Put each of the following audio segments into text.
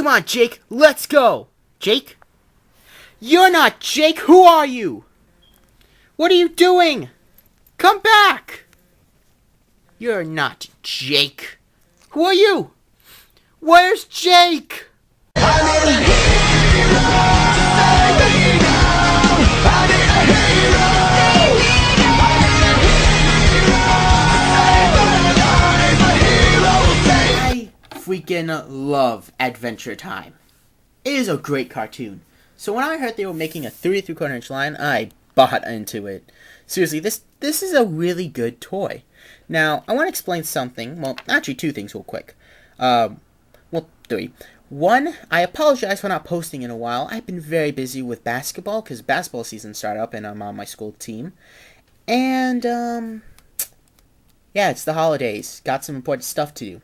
Come on, Jake, let's go! Jake? You're not Jake! Who are you? What are you doing? Come back! You're not Jake. Who are you? Where's Jake? I freaking love Adventure Time. It is a great cartoon. So when I heard they were making a 3¾ line, I bought into it. Seriously, this is a really good toy. Now, I want to explain something. Well, actually two things real quick. Three. One, I apologize for not posting in a while. I've been very busy with basketball because basketball season started up and I'm on my school team. And, yeah, it's the holidays. Got some important stuff to do.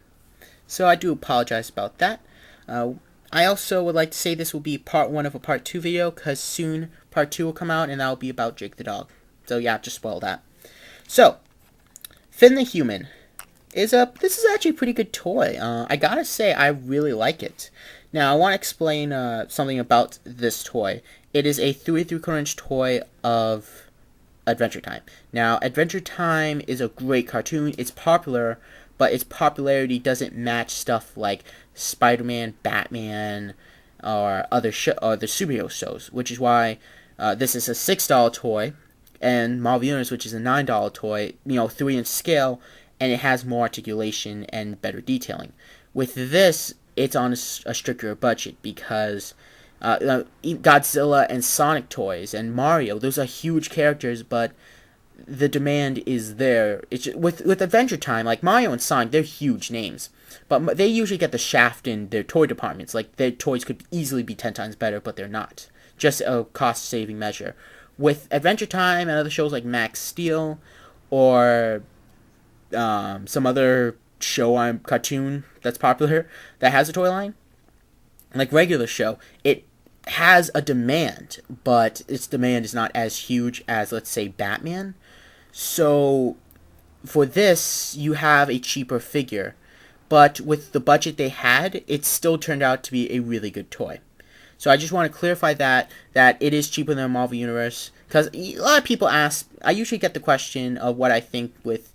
So I do apologize about that. I also would like to say this will be part 1 of a part 2 video because soon part 2 will come out and that will be about Jake the dog. So yeah, just spoil that. So, Finn the Human. This is actually a pretty good toy. I gotta say, I really like it. Now, I want to explain something about this toy. It is a 3¾ toy of Adventure Time. Now, Adventure Time is a great cartoon. It's popular, but its popularity doesn't match stuff like Spider-Man, Batman, or other the superhero shows, which is why this is a $6 toy, and Marvel Universe, which is a $9 toy, 3-inch scale, and it has more articulation and better detailing. With this, it's on a stricter budget because Godzilla and Sonic toys and Mario, those are huge characters, but the demand is there. With Adventure Time, like Mario and Sonic, they're huge names, but they usually get the shaft in their toy departments. Like, their toys could easily be 10 times better, but they're not. Just a cost-saving measure. With Adventure Time and other shows like Max Steel, or some other show cartoon that's popular that has a toy line, like regular show, it has a demand, but its demand is not as huge as, let's say, Batman. So for this, you have a cheaper figure, but with the budget they had, it still turned out to be a really good toy. So I just want to clarify that it is cheaper than Marvel Universe, because a lot of people ask. I usually get the question of what I think with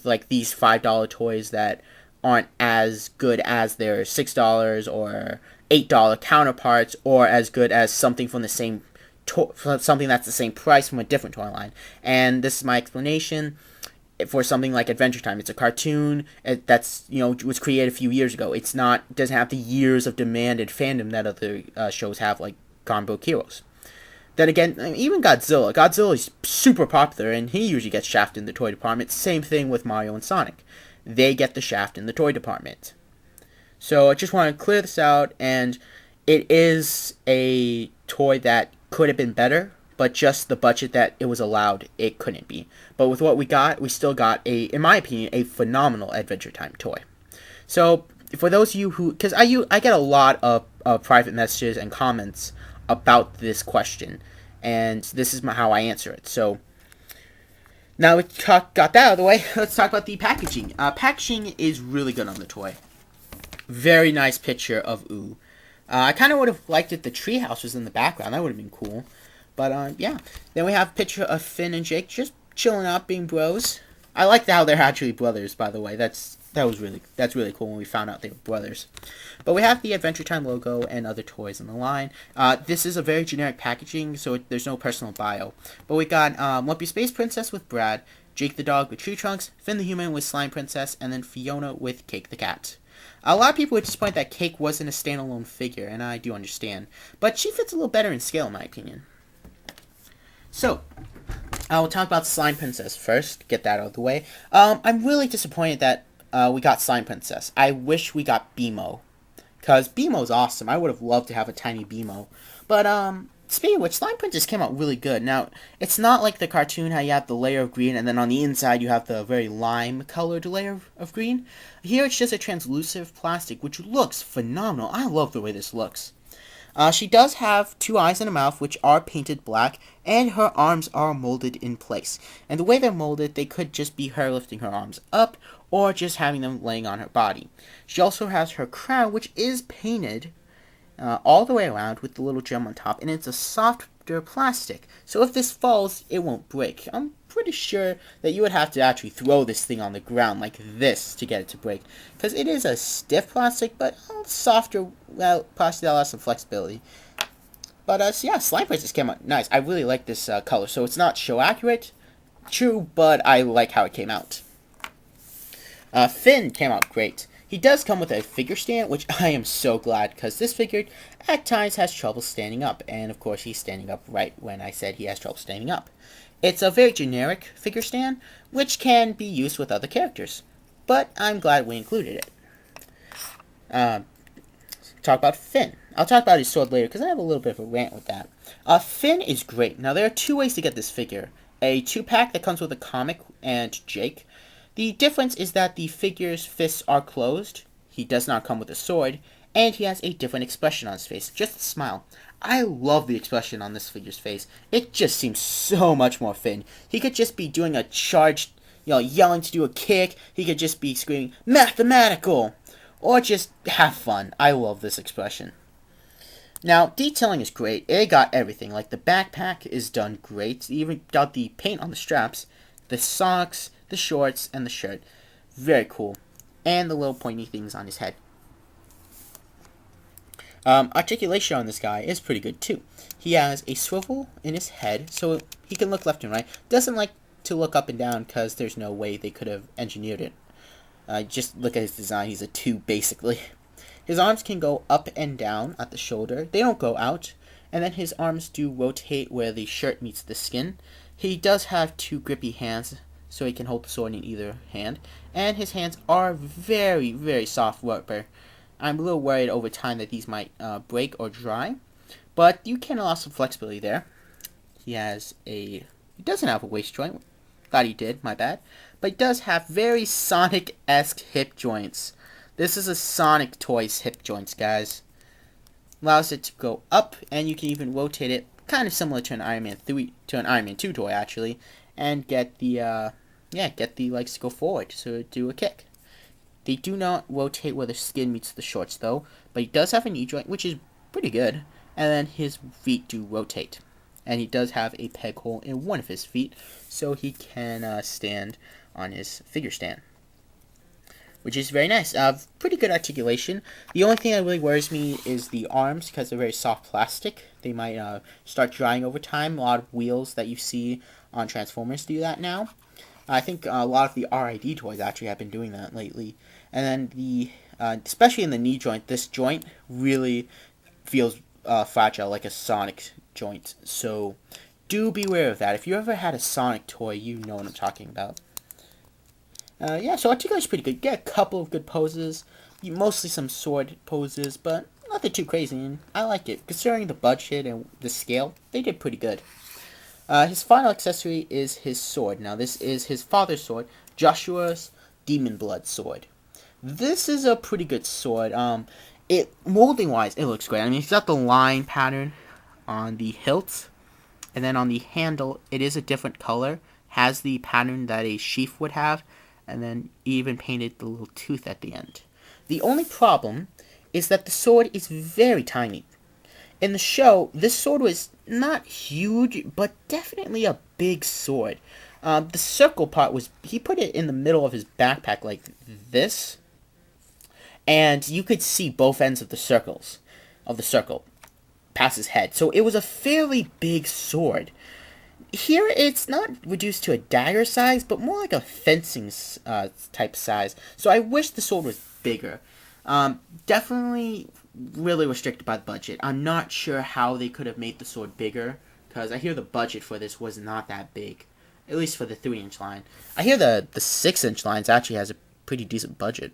like these $5 toys that aren't as good as their $6 or $8 counterparts, or as good as something from the same something that's the same price from a different toy line. And this is my explanation. For something like Adventure Time, it's a cartoon that's was created a few years ago. Doesn't have the years of demand and fandom that other shows have, like Comic Book Heroes. Then again, even Godzilla is super popular, and he usually gets shafted in the toy department. Same thing with Mario and Sonic. They get the shaft in the toy department. So I just want to clear this out, and it is a toy that could have been better, but just the budget that it was allowed, it couldn't be. But with what we got, we still got in my opinion, a phenomenal Adventure Time toy. So for those of you who, because I get a lot of private messages and comments about this question, and this is how I answer it. So now we got that out of the way, let's talk about the packaging. Packaging is really good on the toy. Very nice picture of Ooh. I kind of would have liked it the treehouse was in the background. That would have been cool. But yeah. Then we have a picture of Finn and Jake just chilling out, being bros. I like how they're actually brothers, by the way. That's really cool when we found out they were brothers. But we have the Adventure Time logo and other toys in the line. This is a very generic packaging, so there's no personal bio. But we got Lumpy Space Princess with Brad, Jake the dog with Tree Trunks, Finn the Human with Slime Princess, and then Fiona with Cake the cat. A lot of people would disappoint that Cake wasn't a standalone figure, and I do understand. But she fits a little better in scale, in my opinion. So, we'll talk about Slime Princess first, get that out of the way. I'm really disappointed that we got Slime Princess. I wish we got BMO, because BMO's awesome. I would have loved to have a tiny BMO. But, speaking of which, Slime Princess came out really good. Now, it's not like the cartoon how you have the layer of green, and then on the inside you have the very lime-colored layer of green. Here it's just a translucent plastic, which looks phenomenal. I love the way this looks. She does have two eyes and a mouth, which are painted black, and her arms are molded in place. And the way they're molded, they could just be her lifting her arms up, or just having them laying on her body. She also has her crown, which is painted all the way around with the little gem on top, and it's a softer plastic. So if this falls, it won't break. I'm pretty sure that you would have to actually throw this thing on the ground like this to get it to break, because it is a stiff plastic, but softer plastic that allows some flexibility. But so yeah, Slime Princess came out nice. I really like this color, so it's not show accurate, true, but I like how it came out. Finn came out great. He does come with a figure stand, which I am so glad, because this figure at times has trouble standing up, and of course he's standing up right when I said he has trouble standing up. It's a very generic figure stand, which can be used with other characters, but I'm glad we included it. Talk about Finn. I'll talk about his sword later, because I have a little bit of a rant with that. Finn is great. Now, there are two ways to get this figure. A 2-pack that comes with a comic and Jake. The difference is that the figure's fists are closed, he does not come with a sword, and he has a different expression on his face, just a smile. I love the expression on this figure's face. It just seems so much more Finn. He could just be doing a charge, yelling to do a kick. He could just be screaming, "Mathematical!" Or just have fun. I love this expression. Now, detailing is great. It got everything. Like, the backpack is done great. It even got the paint on the straps, the socks, the shorts, and the shirt. Very cool. And the little pointy things on his head. Articulation on this guy is pretty good too. He has a swivel in his head, so he can look left and right. Doesn't like to look up and down because there's no way they could have engineered it. Just look at his design. He's a 2 basically. His arms can go up and down at the shoulder. They don't go out. And then his arms do rotate where the shirt meets the skin. He does have 2 grippy hands, so he can hold the sword in either hand. And his hands are very, very soft rubber. I'm a little worried over time that these might break or dry. But you can allow some flexibility there. He doesn't have a waist joint. Thought he did, my bad. But he does have very Sonic-esque hip joints. This is a Sonic Toys hip joints, guys. Allows it to go up, and you can even rotate it, kind of similar to an Iron Man 2 toy, actually, and get the legs to go forward, so do a kick. They do not rotate where the skin meets the shorts, though, but he does have a knee joint, which is pretty good, and then his feet do rotate. And he does have a peg hole in one of his feet, so he can stand on his figure stand, which is very nice. Pretty good articulation. The only thing that really worries me is the arms, because they're very soft plastic. They might start drying over time. A lot of wheels that you see on Transformers do that now. I think a lot of the RID toys actually have been doing that lately. And then especially in the knee joint, this joint really feels fragile, like a Sonic joint. So do beware of that. If you ever had a Sonic toy, you know what I'm talking about. So articulation's pretty good. Get a couple of good poses. Mostly some sword poses, but nothing too crazy. And I like it. Considering the budget and the scale, they did pretty good. His final accessory is his sword. Now, this is his father's sword, Joshua's Demon Blood sword. This is a pretty good sword. Molding-wise, it looks great. I mean, he's got the line pattern on the hilt, and then on the handle, it is a different color. Has the pattern that a sheath would have, and then even painted the little tooth at the end. The only problem is that the sword is very tiny. In the show, this sword was not huge, but definitely a big sword. The circle part he put it in the middle of his backpack like this, and you could see both ends of the circle past his head. So it was a fairly big sword. Here, it's not reduced to a dagger size, but more like a fencing type size. So I wish the sword was bigger. Definitely really restricted by the budget. I'm not sure how they could have made the sword bigger, because I hear the budget for this was not that big, at least for the 3-inch line. I hear the 6-inch lines actually has a pretty decent budget.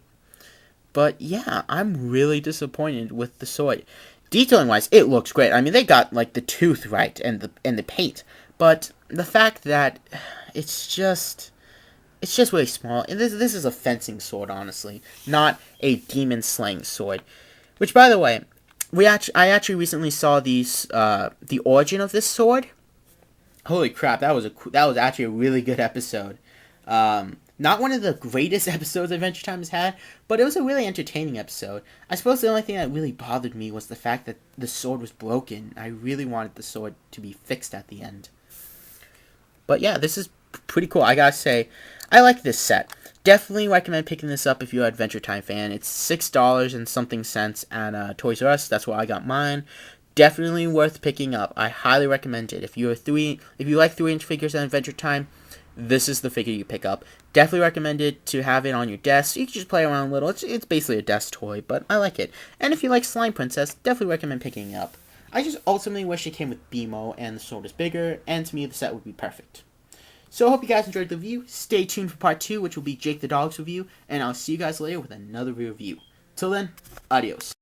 But yeah, I'm really disappointed with the sword. Detailing wise, it looks great. I mean, they got like the tooth right and the paint, but the fact that it's just really small. And this is a fencing sword, honestly, not a demon slaying sword. Which, by the way, I actually recently saw the origin of this sword. Holy crap, that was actually a really good episode. Not one of the greatest episodes Adventure Time has had, but it was a really entertaining episode. I suppose the only thing that really bothered me was the fact that the sword was broken. I really wanted the sword to be fixed at the end. But yeah, this is pretty cool. I gotta say, I like this set. Definitely recommend picking this up if you're an Adventure Time fan. It's $6 and something cents at Toys R Us. That's where I got mine. Definitely worth picking up. I highly recommend it. If you like 3-inch figures at Adventure Time, this is the figure you pick up. Definitely recommend it to have it on your desk. You can just play around a little. It's basically a desk toy, but I like it. And if you like Slime Princess, definitely recommend picking it up. I just ultimately wish it came with BMO and the sword is bigger, and to me the set would be perfect. So I hope you guys enjoyed the review. Stay tuned for part 2, which will be Jake the Dog's review, and I'll see you guys later with another review. Till then, adios.